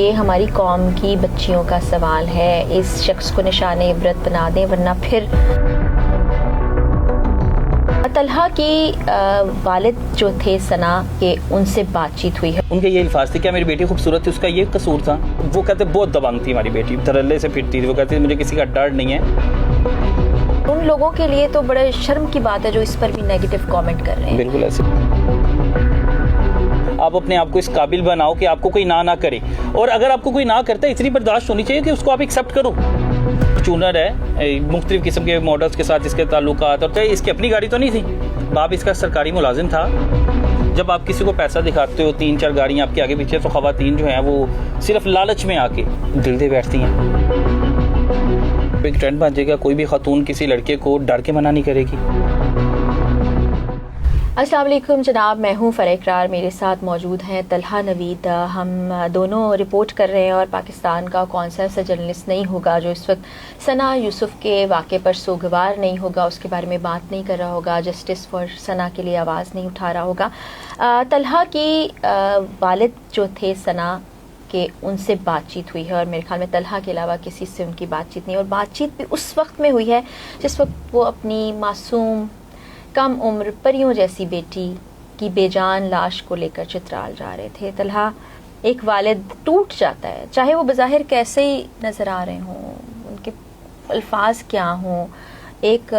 ये हमारी कौम की बच्चियों का सवाल है। इस शख्स को निशाने इबरत बना दें, वरना फिर तलहा की वालिद जो थे सना के, उनसे बातचीत हुई है। उनके ये अल्फाज थे, क्या मेरी बेटी खूबसूरत थी, उसका ये कसूर था। वो कहते बहुत दबंग थी हमारी बेटी, धड़ल्ले से फिरती थी। वो कहती मुझे किसी का डर नहीं है। उन लोगों के लिए तो बड़े शर्म की बात है जो इस पर भी नेगेटिव कमेंट कर रहे हैं। बिल्कुल ऐसे आप अपने आप को इस काबिल बनाओ कि आपको कोई ना करे, और अगर आपको कोई ना करता है इतनी बर्दाश्त होनी चाहिए कि उसको आप एक्सेप्ट करो। चूनर है, मुख्तलिफ किस्म के मॉडल्स के साथ इसके ताल्लुकात, और इसकी अपनी गाड़ी तो नहीं थी, बाप इसका सरकारी मुलाजिम था। जब आप किसी को पैसा दिखाते हो, 3-4 गाड़ियाँ आपके आगे पीछे, तो ख़वातीन जो हैं वो सिर्फ लालच में आके दिल दे बैठती हैं। एक ट्रेंड बन जाएगा, कोई भी खातून किसी लड़के को डर के मना नहीं करेगी। अस्सलाम वालेकुम जनाब, मैं हूँ फ़रा इकरार, मेरे साथ मौजूद हैं तलहा नवीद। हम दोनों रिपोर्ट कर रहे हैं, और पाकिस्तान का कौन सा ऐसा जर्नलिस्ट नहीं होगा जो इस वक्त सना यूसुफ के वाक़े पर सोगवार नहीं होगा, उसके बारे में बात नहीं कर रहा होगा, जस्टिस फॉर सना के लिए आवाज़ नहीं उठा रहा होगा। तलहा की वालिद जो थे सना के, उनसे बातचीत हुई है, और मेरे ख्याल में तलहा के अलावा किसी से उनकी बातचीत नहीं, और बातचीत भी उस वक्त में हुई है जिस वक्त वो अपनी मासूम कम उम्र परियों जैसी बेटी की बेजान लाश को लेकर चित्राल जा रहे थे। तलहा, एक वालिद टूट जाता है, चाहे वो बज़ाहिर कैसे ही नज़र आ रहे हों, उनके अल्फाज क्या हों। एक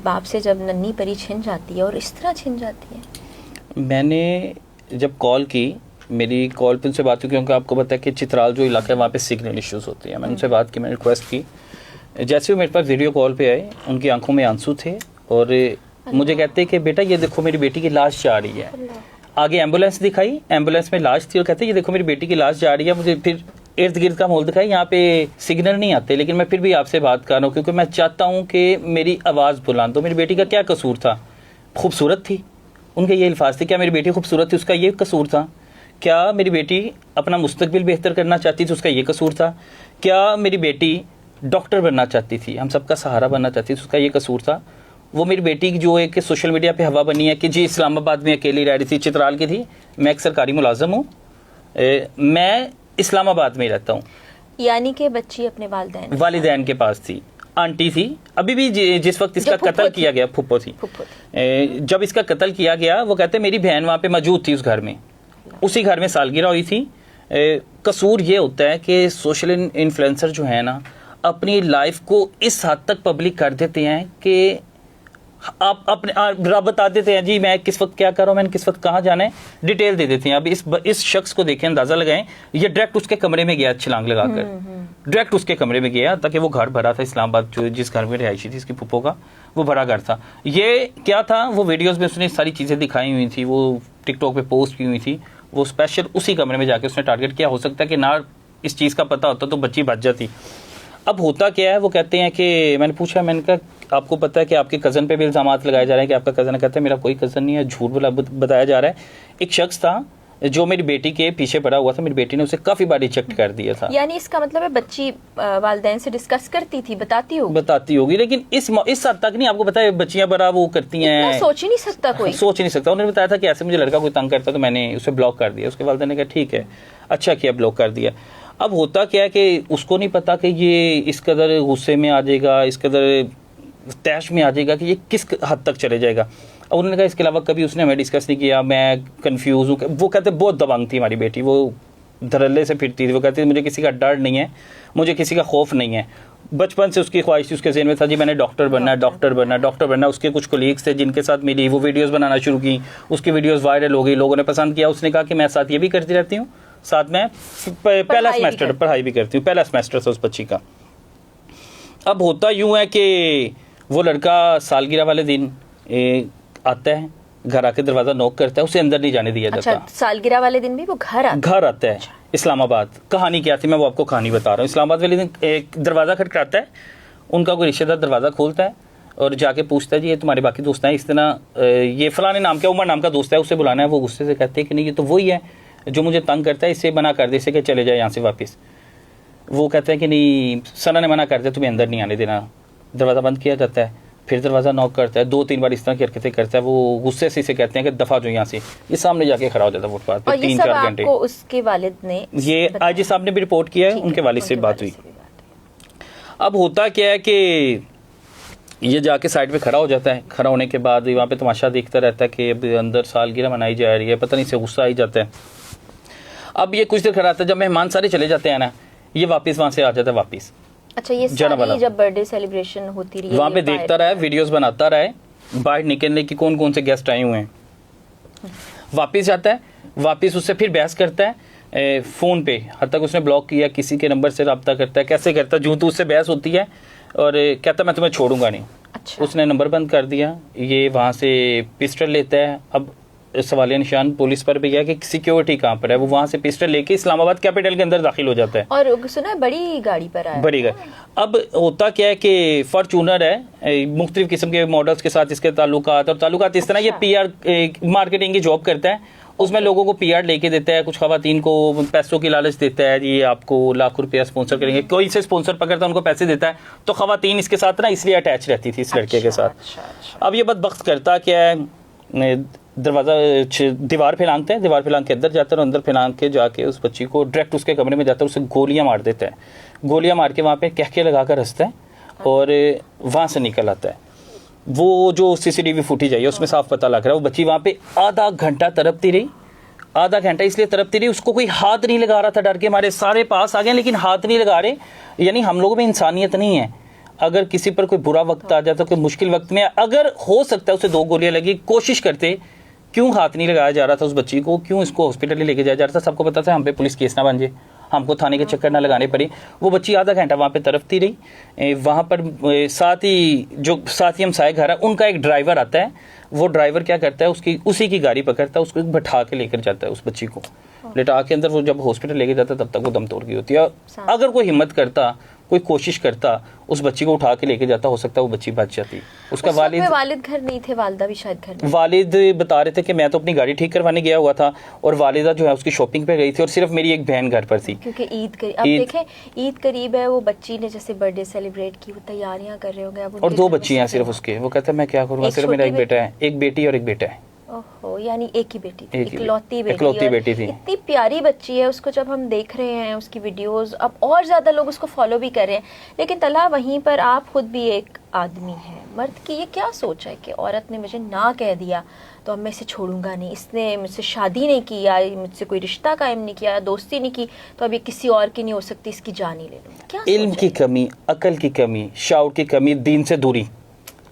बाप से जब नन्ही परी छिन जाती है, और इस तरह छिन जाती है। मैंने जब कॉल की, मेरी कॉल पर उनसे बात हुई, क्योंकि आपको पता है कि चित्राल जो इलाका है वहाँ पे सिग्नल इश्यूज़ होती हैं। मैंने उनसे बात की, मैंने रिक्वेस्ट की। जैसे वो मेरे पास वीडियो कॉल पे आए, उनकी आंखों में आंसू थे, और मुझे कहते हैं कि बेटा ये देखो मेरी बेटी की लाश जा रही है। आगे एम्बुलेंस दिखाई, एम्बुलेंस में लाश थी, और कहते हैं ये देखो मेरी बेटी की लाश जा रही है। मुझे फिर इर्द गिर्द का माहौल दिखाई, यहाँ पे सिग्नल नहीं आते, लेकिन मैं फिर भी आपसे बात कर रहा हूँ क्योंकि मैं चाहता हूँ कि मेरी आवाज़ बुलंद हो। मेरी बेटी का क्या कसूर था? खूबसूरत थी, उनके ये अल्फाज थे, क्या मेरी बेटी खूबसूरत थी, उसका ये कसूर था। क्या मेरी बेटी अपना मुस्तकबिल बेहतर करना चाहती थी, उसका ये कसूर था। क्या मेरी बेटी डॉक्टर बनना चाहती थी, हम सबका सहारा बनना चाहती थी, उसका ये कसूर था। वो मेरी बेटी की जो एक सोशल मीडिया पे हवा बनी है कि जी इस्लामाबाद में अकेली रह रही थी, चित्राल की थी। मैं एक सरकारी मुलाजम हूँ, मैं इस्लामाबाद में रहता हूँ। यानी कि बच्ची अपने वालिदैन के पास थी, आंटी थी। अभी भी जिस वक्त इसका कत्ल किया गया, फुप्पो थी। जब इसका कत्ल किया गया, वो कहते मेरी बहन वहाँ पे मौजूद थी, उस घर में, उसी घर में सालगिरह हुई थी। कसूर ये होता है कि सोशल इन्फ्लुएंसर जो है ना, अपनी लाइफ को इस हद तक पब्लिक कर देते हैं कि आप अपने बता देते हैं जी मैं किस वक्त क्या कर रहा हूँ, मैंने किस वक्त कहाँ जाना है, डिटेल दे देते हैं। अब इस शख्स को देखें, अंदाजा लगाएं, ये डायरेक्ट उसके कमरे में गया छलांग लगाकर, डायरेक्ट उसके कमरे में गया, ताकि वो घर भरा था इस्लामाबाद, जो जिस घर में रिहायशी थी इसकी पुप्पो का, वो भरा घर था। ये क्या था, वो वीडियोज़ में उसने सारी चीज़ें दिखाई हुई थी, वो टिकटॉक पे पोस्ट की हुई थी। वो स्पेशल उसी कमरे में जाके उसने टारगेट किया। हो सकता है कि ना इस चीज़ का पता होता तो बच्ची बच जाती। अब होता क्या है, वो कहते हैं कि मैंने पूछा, मैंने कहा आपको पता है कि आपके कज़न पे भी इल्ज़ाम लगाए जा रहे हैं कि आपका कज़न है? कहते हैं मेरा कोई कज़न नहीं है, झूठ बताया जा रहा है। एक शख्स था जो मेरी बेटी के पीछे पड़ा हुआ था, मेरी बेटी ने उसे काफ़ी बार रिजेक्ट कर दिया था। यानी इसका मतलब है बच्ची वालिदैन से डिस्कस करती थी, बताती होगी, लेकिन इस हद तक नहीं। आपको पता है बच्चियां बड़ा वो करती हैं, सोच ही नहीं सकता कोई, सोच ही नहीं सकता। उन्होंने बताया था कि ऐसे मुझे लड़का कोई तंग करता, तो मैंने उसे ब्लॉक कर दिया। उसके वालिदैन ने कहा ठीक है, अच्छा किया, ब्लॉक कर दिया। अब होता क्या है कि उसको नहीं पता कि ये इस कदर गुस्से में आ जाएगा, इस कदर तैश में आ जाएगा कि ये किस हद तक चले जाएगा। अब उन्होंने कहा इसके अलावा कभी उसने हमें डिस्कस नहीं किया, मैं कंफ्यूज हूँ। वो कहते बहुत दबंग थी हमारी बेटी, वो धड़ल्ले से फिरती थी। वो कहती मुझे किसी का डर नहीं है, मुझे किसी का खौफ नहीं है। बचपन से उसकी ख्वाहिश थी, उसके ज़हन में था जी मैंने डॉक्टर बनना है, डॉक्टर बनना है, डॉक्टर बनना है। उसके कुछ कोलीग्स थे जिनके साथ मिली, वो वीडियोज़ बनाना शुरू की, उसकी वीडियोज़ वायरल हो गई, लोगों ने पसंद किया। उसने कहा कि मैं साथ ये भी करती रहती हूँ, साथ में पहला सेमेस्टर पढ़ाई भी करती हूँ। पहला सेमेस्टर था उस बच्ची का। अब होता यूँ है कि वो लड़का सालगिरह वाले दिन आता है, घर आके दरवाज़ा नॉक करता है, उसे अंदर नहीं जाने दिया जाता। अच्छा, सालगिरह वाले दिन भी वो घर आता है। इस्लामाबाद कहानी क्या थी, मैं वो आपको कहानी बता रहा हूँ। इस्लामाबाद वाले दिन एक दरवाज़ा खटखटाता है, उनका कोई रिश्तेदार दरवाज़ा खोलता है और जाके पूछता है जी ये तुम्हारे बाकी दोस्त हैं, इस तरह ये फलाने नाम का, उमर नाम का दोस्त है, उसे बुलाना है। वो गुस्से से कहते हैं कि नहीं ये तो वही है जो मुझे तंग करता है, इससे मना कर दे, इससे कि चले जाए यहाँ से वापस। वो कहते हैं कि नहीं, सना ने मना कर दिया, तुम्हें अंदर नहीं आने देना। दरवाज़ा बंद किया जाता है। फिर दरवाज़ा नॉक करता है, 2-3 बार इस तरह की हरकतें करता है। वो गुस्से से इसे कहते हैं कि दफ़ा जो यहाँ से, ये सामने जाके खड़ा हो जाता है फुटपाथ पे 3-4 घंटे। उसके वालिद ने ये आईजी साहब ने भी रिपोर्ट किया है, उनके वालिद से बात हुई। अब होता क्या है कि ये जाके साइड पे खड़ा हो जाता है, खड़ा होने के बाद वहाँ पे तमाशा देखता रहता है कि अब अंदर सालगिरह मनाई जा रही है, पता नहीं से गुस्सा आ ही जाता है। अब ये कुछ देर खड़ा रहता है, जब मेहमान सारे चले जाते हैं ना, ये वापस वहाँ से आ जाता है वापस। अच्छा, ये सारी जब बर्थडे सेलिब्रेशन होती रही वहाँ पे देखता रहा, वीडियोस बनाता रहा, बाहर निकलने की कौन कौन से गेस्ट आए हुए हैं, वापस जाता है, वापस उससे फिर बहस करता है फ़ोन पे, हद तक उसने ब्लॉक किया, किसी के नंबर से रब्ता करता है, कैसे करता है, जो तो उससे बहस होती है और कहता मैं तुम्हें छोड़ूंगा नहीं। अच्छा। उसने नंबर बंद कर दिया, ये वहाँ से पिस्टल लेता है। अब सवालिया निशान पुलिस पर भी है कि सिक्योरिटी कहाँ पर है, वो वहाँ से पिस्टल लेके इस्लामाबाद कैपिटल के अंदर दाखिल हो जाता है। और सुना है बड़ी गाड़ी पर आया, बड़ी गाड़ी। अब होता क्या है कि फॉर्चूनर है, मुख्तलिफ किस्म के मॉडल्स के साथ इसके ताल्लुकात और ताल्लुकात इस तरह, ये पीआर मार्केटिंग की जॉब करता है, उसमें लोगों को पीआर लेके देता है, कुछ खवातीन को पैसों की लालच देता है, ये आपको लाख रुपया स्पॉन्सर करेंगे, कोई से स्पॉन्सर पकड़ता है उनको पैसे देता है, तो खवातीन इसके साथ ना इसलिए अटैच रहती थी इस लड़के के साथ। अब ये बदबख्त करता क्या है, दरवाज़ा दीवार पे लांगते हैं, दीवार पे लांग के अंदर जाता है, और अंदर पे लांग के जाके उस बच्ची को डायरेक्ट उसके कमरे में जाता है, उसे गोलियां मार देता है, गोलियां मार के वहाँ पे कहके लगा कर हंसता है और वहाँ से निकल आता है। वो जो सीसीटीवी फुटेज आई है उसमें साफ पता लग रहा है वो बच्ची वहाँ पे आधा घंटा तड़पती रही, आधा घंटा इसलिए तड़पती रही, उसको कोई हाथ नहीं लगा रहा था, डर के मारे सारे पास आ गए लेकिन हाथ नहीं लगा रहे। यानी हम लोगों में इंसानियत नहीं है, अगर किसी पर कोई बुरा वक्त आ जाता, कोई मुश्किल वक्त में अगर हो सकता है उसे 2 गोलियां लगी, कोशिश करते, क्यों हाथ नहीं लगाया जा रहा था उस बच्ची को, क्यों इसको हॉस्पिटल लेके जाया जा रहा था। सबको पता था हम पे पुलिस केस ना बन जाए, हमको थाने के चक्कर ना लगाने पड़े। वो बच्ची आधा घंटा वहाँ पे तड़पती रही। वहाँ पर साथ ही जो साथ ही हमसाए घर है उनका एक ड्राइवर आता है, वो ड्राइवर क्या करता है उसी की गाड़ी पकड़ता है, उसको बैठा के लेकर जाता है, उस बच्ची को लेटा के अंदर। वो जब हॉस्पिटल लेके जाता है तब तक वो दम तोड़ गई होती है। अगर कोई हिम्मत करता, कोई कोशिश करता, उस बच्ची को उठा के लेके जाता, हो सकता है वो बच्ची बच जाती। उसका वालिद घर नहीं थे, वालिदा भी शायद घर नहीं। वालिद बता रहे थे कि मैं तो अपनी गाड़ी ठीक करवाने गया हुआ था और वालिदा जो है उसकी शॉपिंग पे गई थी और सिर्फ मेरी एक बहन घर पर थी, क्योंकि ईद अब देखें ईद करीब है, वो बच्ची ने जैसे बर्थडे सेलिब्रेट की, वो तैयारियां कर रहे होंगे। अब और 2 बच्चियां हैं सिर्फ उसके, वो कहता है मैं क्या करूँगा, सिर्फ मेरा एक बेटा है, एक बेटी और एक बेटा है। ओहो, यानी एक ही बेटी थी, इकलौती बेटी थी। इतनी प्यारी बच्ची है, उसको जब हम देख रहे हैं उसकी वीडियोस, अब और ज्यादा लोग उसको फॉलो भी कर रहे हैं। लेकिन तला वहीं पर आप खुद भी एक आदमी है, मर्द की ये क्या सोच है कि औरत ने मुझे ना कह दिया तो अब मैं इसे छोड़ूंगा नहीं, इसने मुझसे शादी नहीं की या मुझसे कोई रिश्ता कायम नहीं किया, दोस्ती नहीं की, तो अब ये किसी और की नहीं हो सकती, इसकी जान ही ले लूं। क्या इल्म की कमी, अकल की कमी, शऊर की कमी, दीन से दूरी,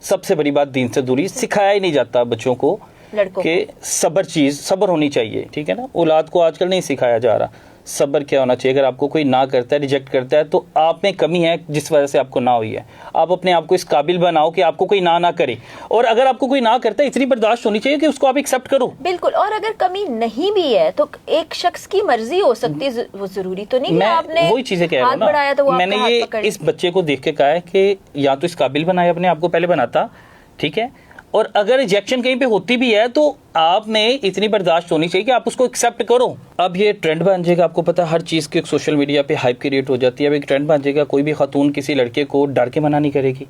सबसे बड़ी बात दीन से दूरी। सिखाया ही नहीं जाता बच्चों को कि सब्र होनी चाहिए, ठीक है ना। औलाद को आजकल नहीं सिखाया जा रहा सब्र क्या होना चाहिए। अगर आपको कोई ना करता है, रिजेक्ट करता है, तो आप में कमी है जिस वजह से आपको ना हुई है। आप अपने आप को इस काबिल बनाओ कि आपको कोई ना करे, और अगर आपको कोई ना करता है इतनी बर्दाश्त होनी चाहिए कि उसको आप एक्सेप्ट करो। बिल्कुल। और अगर कमी नहीं भी है तो एक शख्स की मर्जी हो सकती है, वो जरूरी तो नहीं। मैं आपने वही चीजें कह रहा हूं ना, तो मैंने ये इस बच्चे को देख के कहा है कि या तो इस काबिल बनाए, अपने आप को पहले बनाता, ठीक है, और अगर रिजेक्शन कहीं पे होती भी है तो आप में इतनी बर्दाश्त होनी चाहिए कि आप उसको एक्सेप्ट करो। अब ये ट्रेंड बन जाएगा, आपको पता है हर चीज़ की सोशल मीडिया पे हाइप क्रिएट हो जाती है। अब एक ट्रेंड बन जाएगा, कोई भी खातून किसी लड़के को डर के मना नहीं करेगी।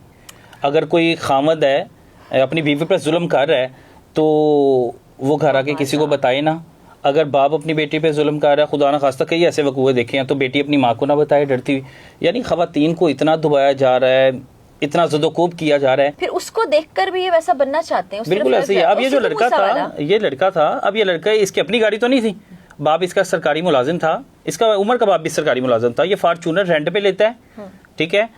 अगर कोई खामद है अपनी बीवी पर जुल्म कर रहा है तो वो घर आके किसी को बताए ना। अगर बाप अपनी बेटी पे जुल्म कर रहा है, खुदा ना खास्ता कई ऐसे वकूए देखे हैं, तो बेटी अपनी माँ को ना बताए डरती हुई। यानी खवातीन को इतना दबाया जा रहा है, इतना ज़दोकोब किया जा रहा है, फिर उसको देखकर भी ये वैसा बनना चाहते हैं। बिल्कुल ऐसे ही। अब ये जो लड़का था, अब ये लड़का, इसकी अपनी गाड़ी तो नहीं थी, बाप इसका सरकारी मुलाजिम था, इसका उमर का बाप भी सरकारी मुलाजिम था। ये फार्चूनर रेंट पे लेता है, ठीक है।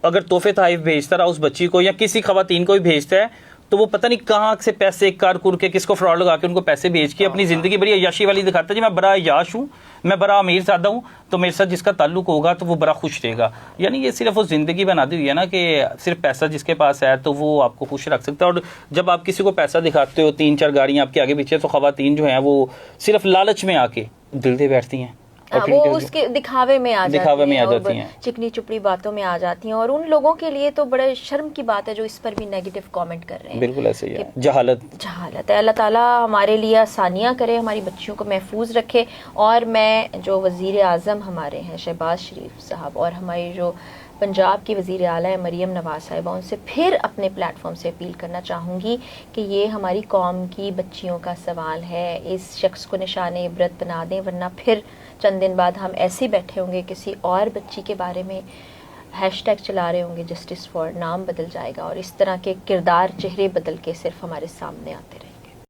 अगर तोहफे तहफ़ भेजता रहा उस बच्ची को या किसी खवातीन को भी भेजता है तो वो पता नहीं कहाँ से पैसे कार कुर के किसको फ्रॉड लगा के उनको पैसे भेज के अपनी ज़िंदगी बड़ी अय्याशी वाली दिखाता है। जी मैं बड़ा अय्याश हूँ, मैं बड़ा अमीर ज़्यादा हूँ, तो मेरे साथ जिसका ताल्लुक होगा तो वो बड़ा खुश रहेगा। यानी ये सिर्फ वो ज़िंदगी बना दी हुई है ना कि सिर्फ पैसा जिसके पास है तो वो आपको खुश रख सकता है। और जब आप किसी को पैसा दिखाते हो, 3-4 गाड़ियाँ आपके आगे पीछे, तो खवातीन जो हैं वो सिर्फ लालच में आके दिल दे बैठती हैं, वो उसके दिखावे में आ जाती हैं, चिकनी चुपड़ी बातों में आ जाती हैं। और उन लोगों के लिए तो बड़े शर्म की बात है जो इस पर भी नेगेटिव कमेंट कर रहे हैं। बिल्कुल ऐसे ही है, जहालत है। अल्लाह ताला हमारे लिए आसानियाँ करे, हमारी बच्चियों को महफूज रखे। और मैं जो वज़ीर आज़म हमारे हैं शहबाज शरीफ साहब और हमारी जो पंजाब की वज़ीर आला है मरीम नवाज साहिबा, उनसे फिर अपने प्लेटफॉर्म से अपील करना चाहूँगी कि ये हमारी कौम की बच्चियों का सवाल है, इस शख्स को निशाने इबरत बना दें, वरना फिर चंद दिन बाद हम ऐसे बैठे होंगे किसी और बच्ची के बारे में हैशटैग चला रहे होंगे, जस्टिस फॉर, नाम बदल जाएगा और इस तरह के किरदार चेहरे बदल के सिर्फ हमारे सामने आते रहेंगे।